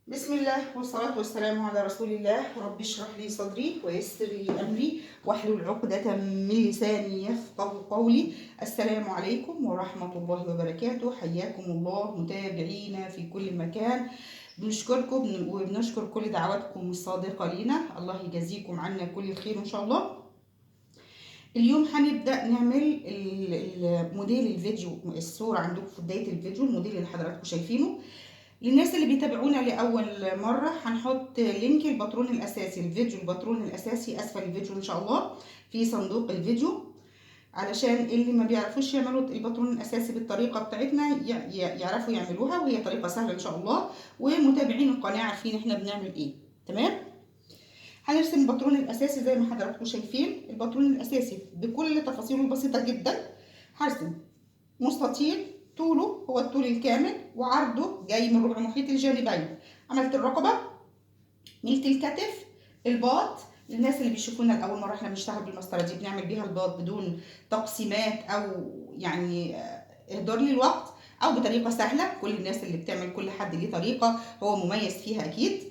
بسم الله والصلاة والسلام على رسول الله. رب اشرح لي صدري ويسر لي أمري واحلل عقدة من لساني يفقه قولي. السلام عليكم ورحمة الله وبركاته. حياكم الله متابعينا في كل مكان. بنشكركم وبنشكر كل دعواتكم الصادقة لينا. الله يجازيكم عنا كل الخير إن شاء الله. اليوم هنبدأ نعمل موديل الفيديو، الصورة عندكم في بداية الفيديو، الموديل اللي حضراتكم شايفينه. للناس اللي بيتابعونا لأول مرة هنحط لينك الباترون الأساسي، الفيديو الباترون الأساسي أسفل الفيديو إن شاء الله في صندوق الفيديو، علشان اللي ما بيعرفوش يعملوا الباترون الأساسي بالطريقة بتاعتنا يعرفوا يعملوها، وهي طريقة سهلة إن شاء الله، ومتابعين القناة عارفين إحنا بنعمل إيه. تمام؟ هنرسم الباترون الأساسي زي ما حضراتكم شايفين. الباترون الأساسي بكل تفاصيله البسيطة جدا. هرسم مستطيل طوله هو الطول الكامل وعرضه جاي من ربع محيط الجانبين. عملت الرقبة، ميلت الكتف، الباط. للناس اللي بيشوفونا لأول مرة، احنا بنشتغل بالمسطرة دي، بنعمل بيها الباط بدون تقسيمات أو يعني إهدار للوقت، أو بطريقة سهلة. كل الناس اللي بتعمل، كل حد ليه طريقة هو مميز فيها أكيد.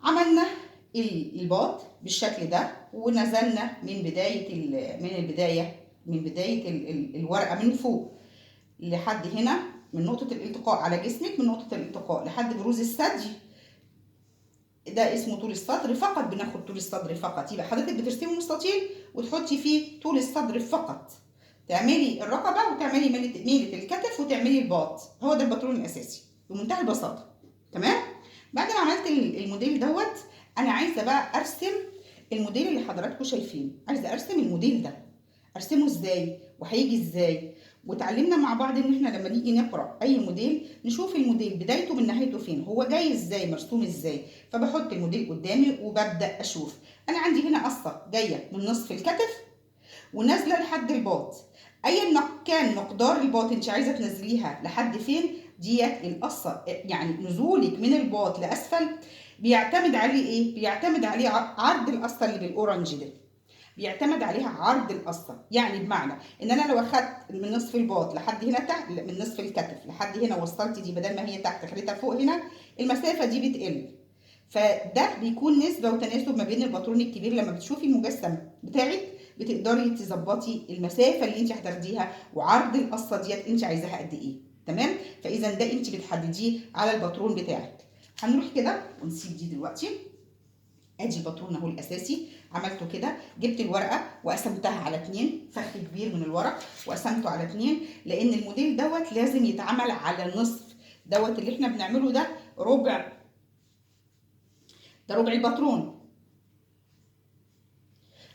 عملنا الباط بالشكل ده، ونزلنا من بداية الورقة من فوق لحد هنا، من نقطة الالتقاء على جسمك، من نقطة الالتقاء لحد بروز الثدي. ده اسمه طول الصدر فقط. بناخد طول الصدر فقط. يبقى حضرتك بترسمي مستطيل وتحطي فيه طول الصدر فقط. تعملي الرقبة وتعملي ميلة الكتف وتعملي الباط. هو ده الباترون الأساسي بمنتهى البساطة. تمام؟ بعد ما عملت الموديل دوت، أنا عايزة بقى أرسم الموديل اللي حضراتكم شايفينه. عايزة أرسم الموديل ده. أرسمه إزاي وهيجي إزاي. وتعلمنا مع بعض ان احنا لما نيجي نقرا اي موديل نشوف الموديل بدايته من نهايته فين، هو جاي ازاي، مرسوم ازاي. فبحط الموديل قدامي وببدا اشوف. انا عندي هنا قصه جايه من نصف الكتف ونازله لحد الباط. ايا ما كان مقدار الباط انت عايزه تنزليها لحد فين، ديت القصه. يعني نزولك من الباط لاسفل بيعتمد عليه ايه؟ بيعتمد عليه عرض القصه اللي بالاورنج ده. بيعتمد عليها عرض القصه. يعني بمعنى ان انا لو اخدت من نصف الباط لحد هنا تحت، من نصف الكتف لحد هنا، وصلت دي بدل ما هي تحت خليتها فوق هنا، المسافه دي بتقل. فده بيكون نسبه وتناسب ما بين الباترون الكبير. لما بتشوفي المجسم بتاعك بتقدري تظبطي المسافه اللي انت هتاخديها وعرض القصه ديت انت عايزاها قد ايه. تمام؟ فاذا ده انت بتحدديه على الباترون بتاعك. هنروح كده ونسيب دي دلوقتي. ادي الباترون اهو الاساسي. عملته كده، جبت الورقه وقسمتها على 2، فخ كبير من الورق وقسمته على 2، لان الموديل دوت لازم يتعمل على نصف. دوت اللي احنا بنعمله ده ربع، ده ربع الباترون،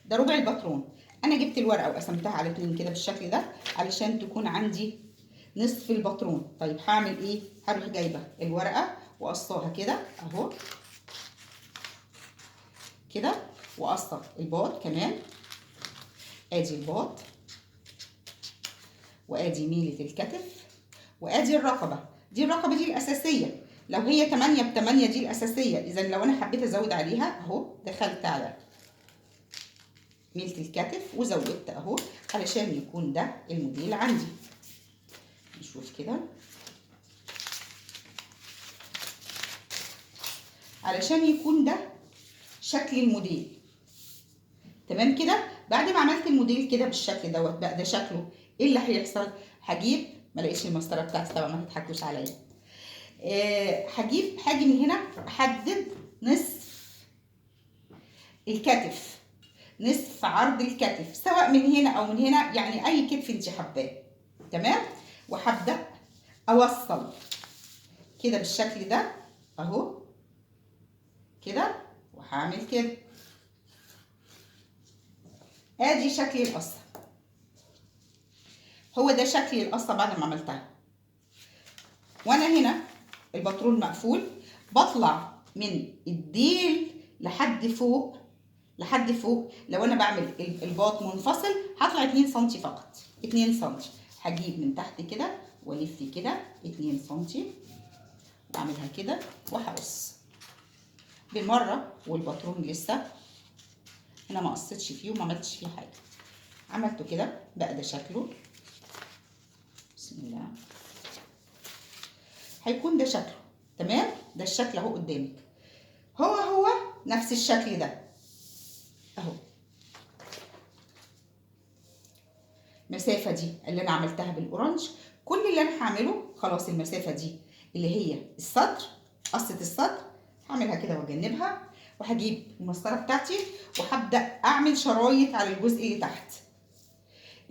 ده ربع الباترون. انا جبت الورقه وقسمتها على 2 كده بالشكل ده علشان تكون عندي نصف الباترون. طيب هعمل ايه؟ هروح جايبه الورقه وقصاها كده اهو كده، وقصه الباط كمان. ادي الباط، وادي ميلة الكتف، وادي الرقبة. دي الرقبة دي الأساسية. لو هي 8 ب8 دي الأساسية. إذا لو أنا حبيت أزود عليها أهو، دخلت على ميلة الكتف وزودت أهو علشان يكون ده الموديل عندي. نشوف كده علشان يكون ده شكل الموديل. تمام كده؟ بعد ما عملت الموديل كده بالشكل دوت بقى ده شكله. ايه اللي هيحصل؟ هجيب، ما لقيتش المسطره بتاعتي طبعا، ما تضحكوش عليا. هاجي من هنا احدد نصف الكتف، نصف عرض الكتف، سواء من هنا او من هنا، يعني اي كتف انت حباه. تمام؟ وهبدا اوصل كده بالشكل ده اهو كده، وهعمل كده. ادي شكل القصه. هو ده شكل القصه بعد ما عملتها. وانا هنا الباترون مقفول، بطلع من الديل لحد فوق، لحد فوق. لو انا بعمل الباط منفصل هطلع 2 سم فقط، 2 سم. هجيب من تحت كده والف كده 2 سم واعملها كده وهقص بالمره. والباترون لسه هنا ما قصيتش فيه وما عملتش فيه حاجه. عملته كده بقى ده شكله. بسم الله. هيكون ده شكله. تمام؟ ده الشكل اهو قدامك، هو نفس الشكل ده اهو. المسافه دي اللي انا عملتها بالاورنج، كل اللي انا هعمله خلاص المسافه دي اللي هي الصدر، قصه الصدر، هعملها كده واجنبها، وهجيب المسطره بتاعتي وهبدا اعمل شرايط على الجزء اللي تحت.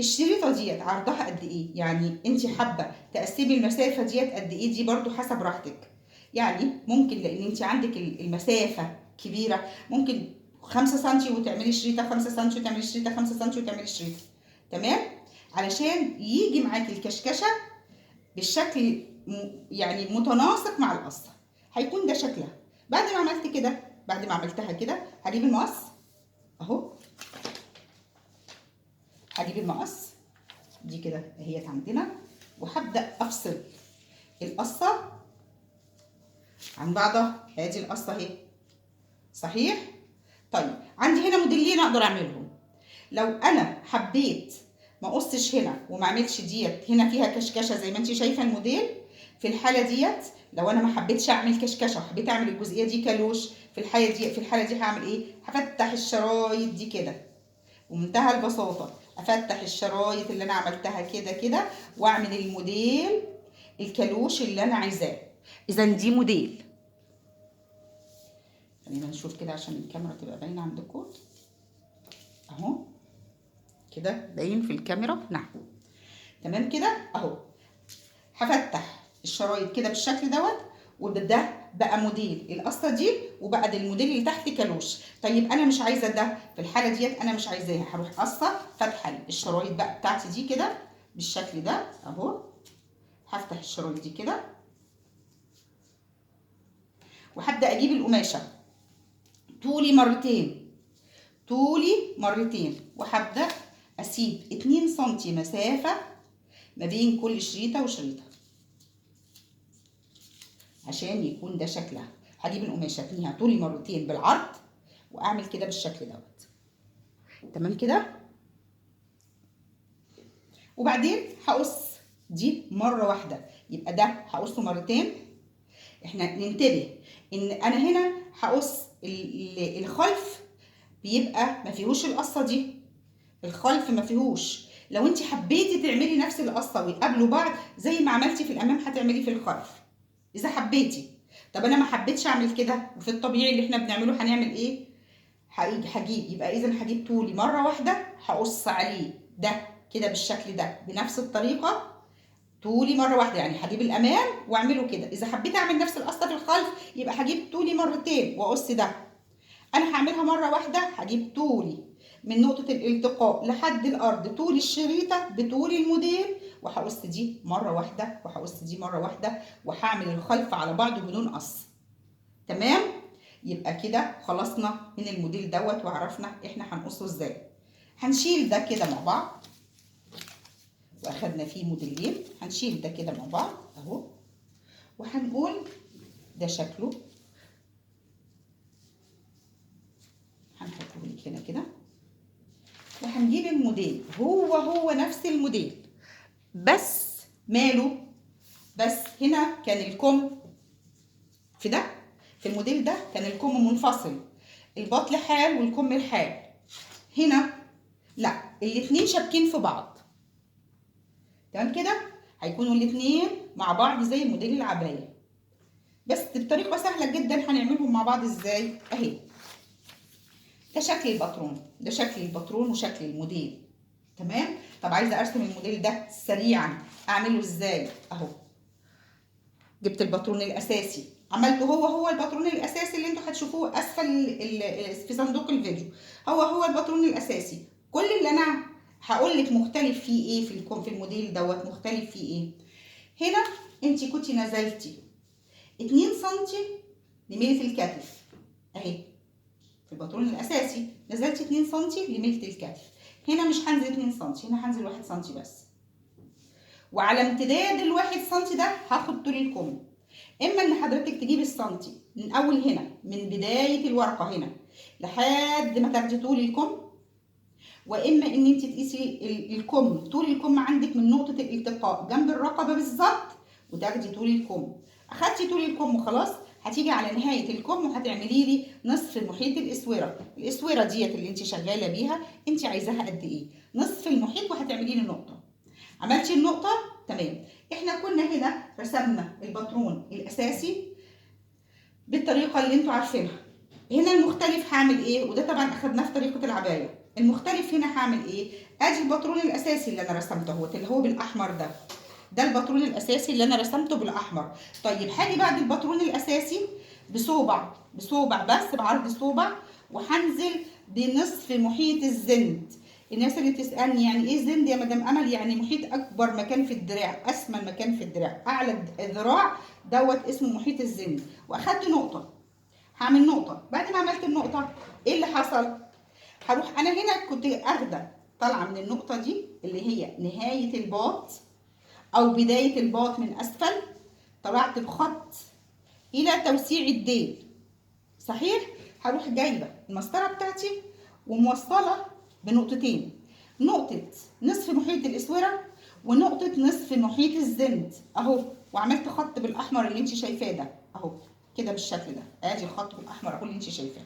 الشريطه ديت عرضها قد ايه؟ يعني انت حابه تقسمي المسافه ديت قد ايه؟ دي برضو حسب راحتك. يعني ممكن لان انت عندك المسافه كبيره، ممكن 5 سم وتعملي شريطه، 5 سم وتعملي شريطه، 5 سم وتعملي شريطه. تمام؟ علشان يجي معاكي الكشكشه بالشكل يعني متناسق مع القصه، هيكون ده شكلها. بعد ما عملت كده، بعد ما عملتها كده، هجيب المقص اهو، هجيب المقص دي كده اهيت عندنا، وهبدا افصل القصه عن بعضها. ادي القصه اهي، صحيح؟ طيب عندي هنا موديلين اقدر اعملهم. لو انا حبيت ما اقصش هنا وما اعملش ديت هنا فيها كشكشه زي ما انت شايفه الموديل، في الحاله ديت لو انا ما حبيتش اعمل كشكشه وحبيت اعمل الجزئيه دي كالوش، في الحاله دي هعمل ايه؟ هفتح الشرايط دي كده ومنتهى البساطه، افتح الشرايط اللي انا عملتها كده كده واعمل الموديل الكالوش اللي انا عايزاه. اذا دي موديل. خلينا نشوف كده عشان الكاميرا تبقى باينه عندكم اهو، كده باين في الكاميرا؟ نعم. تمام كده اهو. هفتح الشرايط كده بالشكل دوت، وده بقى موديل القصه دي، وبقى ده الموديل اللي تحت كالوش. طيب انا مش عايزه ده في الحاله ديت، انا مش عايزاها، هروح قصه فاتحه الشرايط بقى بتاعتي دي كده بالشكل ده اهو. هفتح الشرايط دي كده وهبدا اجيب القماشه طولي مرتين، وهبدا اسيب 2 سم مسافه ما بين كل شريطه وشريطه عشان يكون ده شكلها. هجيب القماشه اتنيها طولي مرتين بالعرض واعمل كده بالشكل دوت. تمام كده. وبعدين هقص دي مره واحده، يبقى ده هقصه مرتين. احنا ننتبه ان انا هنا هقص الخلف بيبقى ما فيهوش القصه دي، الخلف ما فيهوش. لو انت حبيتي تعملي نفس القصه ويقابلوا بعض زي ما عملتي في الامام هتعملي في الخلف اذا حبيتي. طب انا ما حبيتش اعمل كده، وفي الطبيعي اللي احنا بنعمله هنعمل ايه؟ هجيب، يبقى اذا هجيب طولي مره واحده هقص عليه ده كده بالشكل ده بنفس الطريقه، طولي مره واحده. يعني هجيب الامام واعمله كده. اذا حبيت اعمل نفس القصه في الخلف يبقى هجيب طولي مرتين واقص ده. انا هعملها مره واحده، هجيب طولي من نقطه الالتقاء لحد الارض طول الشريطه بطول الموديل، وهقص دي مره واحده وهقص دي مره واحده، وهعمل الخلف على بعضه بدون قص. تمام؟ يبقى كده خلصنا من الموديل دوت وعرفنا احنا هنقصه ازاي. هنشيل ده كده مع بعض، واخدنا فيه موديلين. هنشيل ده كده مع بعض اهو، وهنقول ده شكله. هنحطه لك هنا كده، وهنجيب الموديل هو نفس الموديل، بس ماله؟ بس هنا كان الكم في ده، في الموديل ده كان الكم منفصل، البطل حال والكم الحال. هنا لا، الاتنين شابكين في بعض. تمام كده؟ هيكونوا الاتنين مع بعض زي موديل العباية، بس بطريقة سهلة جدا. هنعملهم مع بعض ازاي؟ اهي، ده شكل الباترون، ده شكل الباترون وشكل الموديل. تمام؟ طب عايزة ارسم الموديل ده سريعا، اعمله ازاي؟ اهو، جبت الباترون الاساسي، عملته هو الباترون الاساسي اللي انتوا هتشوفوه اسفل في صندوق الفيديو، هو الباترون الاساسي. كل اللي انا هقول لك مختلف فيه ايه في الموديل دوت، مختلف فيه ايه؟ هنا انت كنتي نزلتي 2 سم لميلة الكتف اهي، في الباترون الاساسي نزلتي 2 سم لميلة الكتف. هنا مش هنزل 2 سم، هنا هنزل 1 سم بس. وعلى امتداد ال1 سم ده هاخد طول الكم. اما ان حضرتك تجيبي السنتي من اول هنا، من بدايه الورقه هنا لحد ما تاخدي طول الكم، واما ان انت تقيسي الكم، طول الكم عندك من نقطه الالتقاء جنب الرقبه بالظبط وتاخدي طول الكم. اخدتي طول الكم وخلاص، هتيجي على نهايه الكم وهتعملي لي نصف محيط الاسوره. الاسوره ديت اللي انت شغاله بيها انت عايزاها قد ايه؟ نصف المحيط، وهتعملي لي نقطه. عملتي النقطه تمام. احنا كنا هنا رسمنا الباترون الاساسي بالطريقه اللي انتوا عارفينها. هنا المختلف هعمل ايه؟ وده طبعا اخدناه في طريقه العبايه. المختلف هنا هعمل ايه؟ ادي الباترون الاساسي اللي انا رسمته اهوت، اللي هو بالاحمر ده الباترون الاساسي اللي انا رسمته بالاحمر. طيب هاجي بعد الباترون الاساسي بصوبع بس بعرض صوبع، وهنزل بنصف محيط الزند. الناس اللي تسالني يعني ايه زند يا مدام امل؟ يعني محيط اكبر مكان في الدراع، اسمل مكان في الدراع، اعلى الذراع دوت اسمه محيط الزند. واخدت نقطه، هعمل نقطه. بعد ما عملت النقطه ايه اللي حصل؟ هروح انا هنا كنت اخده طالعه من النقطه دي اللي هي نهايه الباط او بدايه الباط من اسفل، طلعت بخط الى توسيع الديل، صحيح؟ هروح جايبه المسطره بتاعتي وموصله بنقطتين، نقطه نصف محيط الاسوره ونقطه نصف محيط الزند اهو، وعملت خط بالاحمر اللي انت شايفاه ده اهو كده بالشكل ده. ادي الخط بالاحمر اهو اللي انت شايفاه،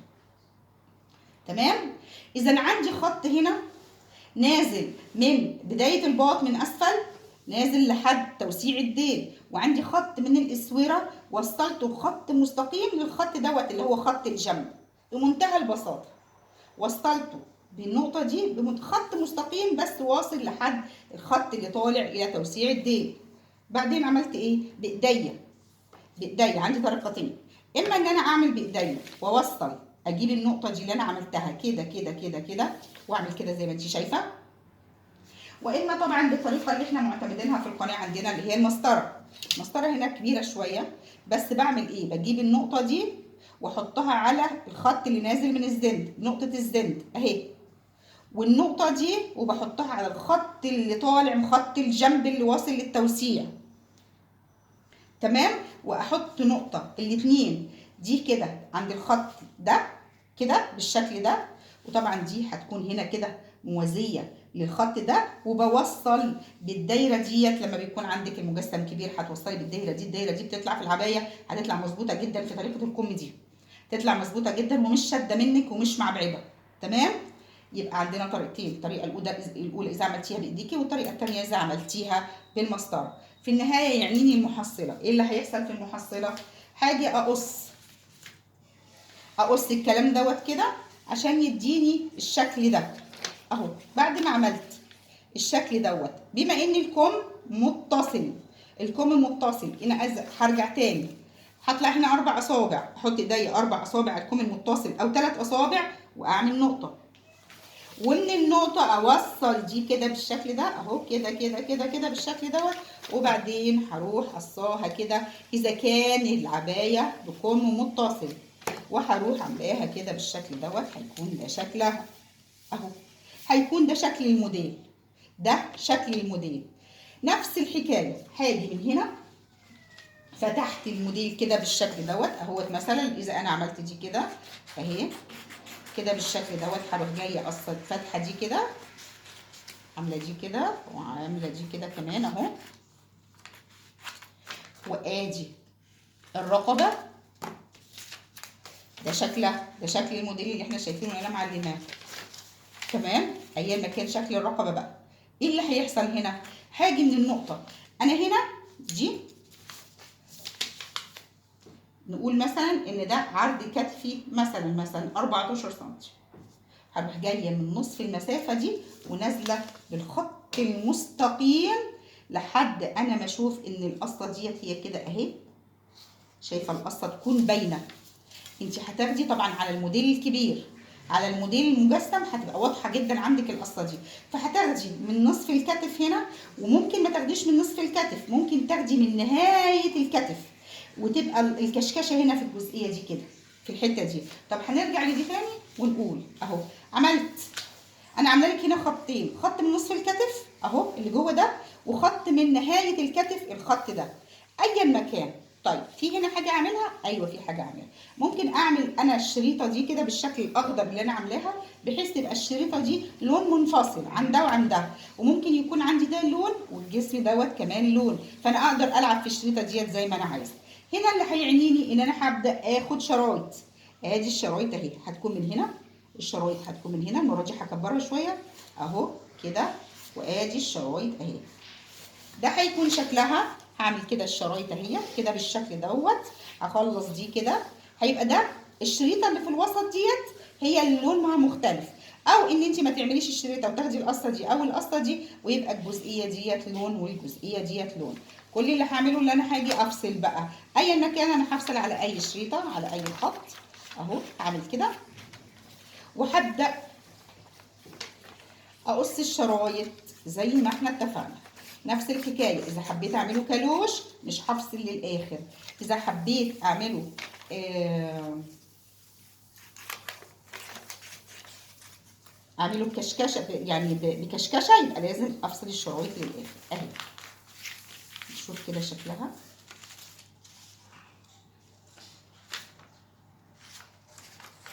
تمام؟ اذا عندي خط هنا نازل من بدايه الباط من اسفل نازل لحد توسيع الديل، وعندي خط من الاسوره وصلته بخط مستقيم للخط دوت اللي هو خط الجنب بمنتهى البساطه. وصلته بالنقطه دي بخط مستقيم بس واصل لحد الخط اللي طالع الى توسيع الديل. بعدين عملت ايه؟ بايديا عندي طريقتين، اما ان انا اعمل بايديا واوصل اجيب النقطه دي اللي انا عملتها كده كده كده كده واعمل كده زي ما انت شايفه، واما طبعا بالطريقه اللي احنا معتمدينها في القناه عندنا اللي هي المسطره. المسطره هنا كبيره شويه، بس بعمل ايه؟ بجيب النقطه دي واحطها على الخط اللي نازل من الزند، نقطه الزند اهي، والنقطه دي وبحطها على الخط اللي طالع من خط الجنب اللي واصل للتوسيع، تمام؟ واحط نقطه الاتنين دي كده عند الخط ده كده بالشكل ده، وطبعا دي هتكون هنا كده موازيه للخط ده، وبوصل بالدايره ديت. لما بيكون عندك المجسم كبير هتوصلي بالدايره دي، الدايره دي بتطلع في العبايه هتطلع مظبوطه جدا في طريقه الكم دي، تطلع مظبوطه جدا ومش شاده منك ومش معبعبه، تمام؟ يبقى عندنا طريقتين، الطريقه الاولى اذا عملتيها بايديكي، والطريقه الثانيه اذا عملتيها بالمسطره. في النهايه يعنيني المحصله، ايه اللي هيحصل في المحصله؟ هاجي اقص الكلام دوت كده عشان يديني الشكل ده اهو. بعد ما عملت الشكل دوت، بما ان الكم متصل، الكم المتصل هنا هرجع تاني هطلع هنا 4 اصابع، احط ايديا 4 اصابع على الكم المتصل او 3 اصابع واعمل نقطه، ومن النقطه اوصل دي كده بالشكل ده اهو كده كده كده كده بالشكل دوت، وبعدين هروح قصاها كده اذا كان العبايه بكم متصل، وهروح عاملاها كده بالشكل دوت. هيكون ده شكلها اهو، هيكون ده شكل الموديل، ده شكل الموديل. نفس الحكايه هاجي من هنا فتحت الموديل كده بالشكل دوت اهوت. مثلا اذا انا عملت دي كده اهي كده بالشكل دوت، هروح جايه قصه الفتحه دي كده، عامله دي كده وعامله دي كده كمان اهو، وادي الرقبه، ده شكلها، ده شكل الموديل اللي احنا شايفينه اللي انا معلماه، تمام؟ ايا ما كان شكل الرقبه بقى. ايه اللي هيحصل هنا؟ هاجي من النقطه انا هنا دي، نقول مثلا ان ده عرض كتفي مثلا 14 سم، هروح جايه من نصف المسافه دي ونازله بالخط المستقيم لحد انا ما اشوف ان القصه ديت هي كده اهي، شايفه القصه تكون باينه. انت هتاخدي طبعا على الموديل الكبير، على الموديل المجسم هتبقى واضحه جدا عندك القصه دي، فهتاخدي من نصف الكتف هنا، وممكن ما تاخديش من نصف الكتف، ممكن تاخدي من نهايه الكتف، وتبقى الكشكشه هنا في الجزئيه دي كده في الحته دي. طب هنرجع لدي تاني ونقول اهو عملت، انا عامله لك هنا خطين، خط من نصف الكتف اهو اللي جوه ده، وخط من نهايه الكتف الخط ده ايا مكان. طيب في هنا حاجه اعملها؟ ايوه في حاجه اعملها، ممكن اعمل انا الشريطه دي كده بالشكل الاخضر اللي انا عاملاها، بحيث تبقى الشريطه دي لون منفصل عن ده وعن ده، وممكن يكون عندي ده لون والجسم دوت كمان لون، فانا اقدر العب في الشريطه ديت زي ما انا عايزه. هنا اللي هيعنيني ان انا هبدا اخد شرايط. ادي الشرايط اهي، هتكون من هنا، الشرايط هتكون من هنا. المره دي هكبرها شويه اهو كده، وادي الشرايط اهي. ده هيكون شكلها. هعمل كده الشرايط اهي كده بالشكل دوت. هخلص دي كده، هيبقى ده الشريطه اللي في الوسط ديت هي اللي لونها مختلف، او ان انت ما تعمليش الشريطه وتاخدي القصه دي او القصه دي ويبقى الجزئيه ديت لون والجزئيه ديت لون. كل اللي هعمله ان انا هاجي افصل بقى ايا ما كان، انا هفصل على اي شريطه على اي خط اهو. هعمل كده وهبدا اقص الشرايط زي ما احنا اتفقنا. نفس الحكايه، اذا حبيت اعمله كالوش مش هفصل للاخر، اذا حبيت اعمله اعمله بكشكشه يعني بكشكشه، يبقى لازم افصل الشرايط للاخر اهي. نشوف كده شكلها.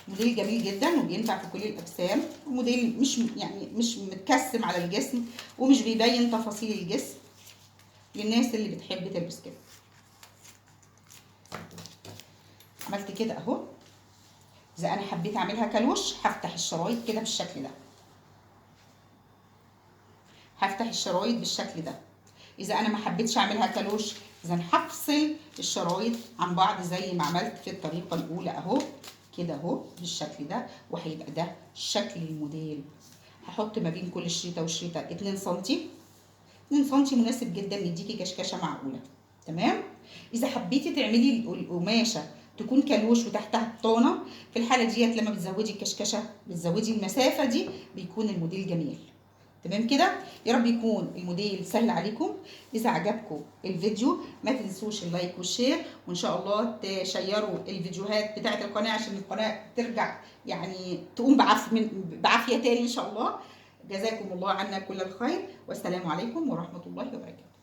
موديل جميل جدا وبينفع في كل الاجسام، موديل مش متكسم على الجسم ومش بيبين تفاصيل الجسم، للناس اللي بتحب تلبس كده. عملت كده اهو. اذا انا حبيت اعملها كالوش هفتح الشرايط كده بالشكل ده، هفتح الشرايط بالشكل ده. اذا انا ما حبيتش اعملها كالوش، اذا هفصل الشرايط عن بعض زي ما عملت في الطريقه الاولى اهو كده اهو بالشكل ده، وهيبقى ده شكل الموديل. هحط ما بين كل شريطه وشريطه 2 سم. 2 سم مناسب جدا، يديكي كشكشه معقوله. تمام. اذا حبيتي تعملي القماشه تكون كالوش وتحتها بطانه، في الحاله ديت لما بتزودي الكشكشه بتزودي المسافه دي بيكون الموديل جميل. تمام كده. يا رب يكون الموديل سهل عليكم. اذا عجبكم الفيديو ما تنسوش اللايك والشير، وان شاء الله تشيروا الفيديوهات بتاعه القناه عشان القناه ترجع يعني تقوم بعافيه تاني ان شاء الله. جزاكم الله عنا كل الخير، والسلام عليكم ورحمه الله وبركاته.